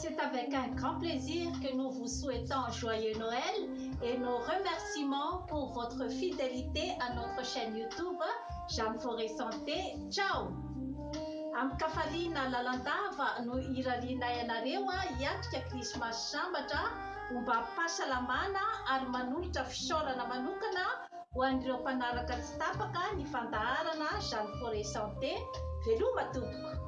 c'est avec un grand plaisir que nous vous souhaitons joyeux Noël et nos remerciements pour votre fidélité à notre chaîne YouTube Jeanne Forêt Santé. Ciao! Amin'ny kafaliana lalandava no irariana ianareo hiatrika Krismasy sambatra ho mba hampasalamana ary manolotra fisaorana manokana ho an'ireo mpanaraka tsy tapaka ny fandaharana Jeanne Forêt Santé. Veloma tompoko!